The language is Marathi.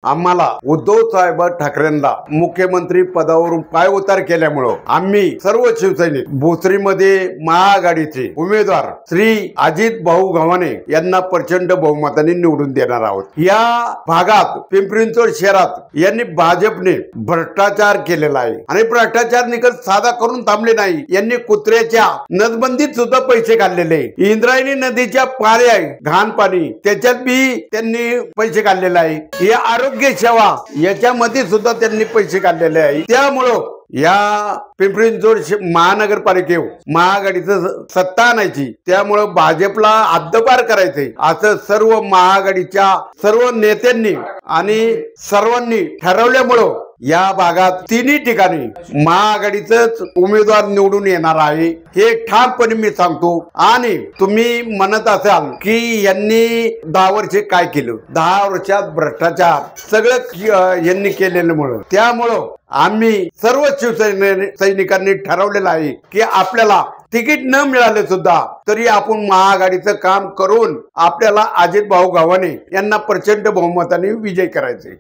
आम्हाला उद्धव साहेब ठाकरेंना मुख्यमंत्री पदावरून पाय उतार केल्यामुळं आम्ही सर्व शिवसैनिक भोसरीमध्ये महाआघाडीचे उमेदवार श्री अजित भाऊ गव्हाणे यांना प्रचंड बहुमताने निवडून देणार आहोत। या भागात पिंपरी चिंचवड शहरात यांनी भाजपने भ्रष्टाचार केलेला आहे आणि भ्रष्टाचार निकष साधा करून थांबले नाही। यांनी कुत्र्याच्या नसबंदीत सुद्धा पैसे काढलेले, इंद्रायणी नदीच्या पाऱ्या घाण पाणी त्याच्यात बी त्यांनी पैसे काढलेले आहे। हे आरोग्य सेवा याच्यामध्ये सुद्धा त्यांनी पैसे काढलेले आहे। त्यामुळं या पिंपरी चिंचवड महानगरपालिकेवर महाआघाडीचं सत्ता आणायची, त्यामुळं भाजपला हद्दपार करायचंय असं सर्व महाआघाडीच्या सर्व नेत्यांनी आणि सर्वांनी ठरवल्यामुळं या भागात तिन्ही ठिकाणी महाआघाडीच उमेदवार निवडून येणार आहे हे ठामपणे मी सांगतो। आणि तुम्ही म्हणत असाल की यांनी 10 वर्षे काय केलं, 10 वर्षात भ्रष्टाचार सगळं यांनी केलेल्यामुळं, त्यामुळं आम्ही सर्व शिवसैनिकांनी ठरवलेलं आहे की आपल्याला तिकीट न मिळाले सुद्धा तरी आपण महाआघाडीचं काम करून आपल्याला अजित भाऊ गव्हाणे यांना प्रचंड बहुमताने विजय करायचे।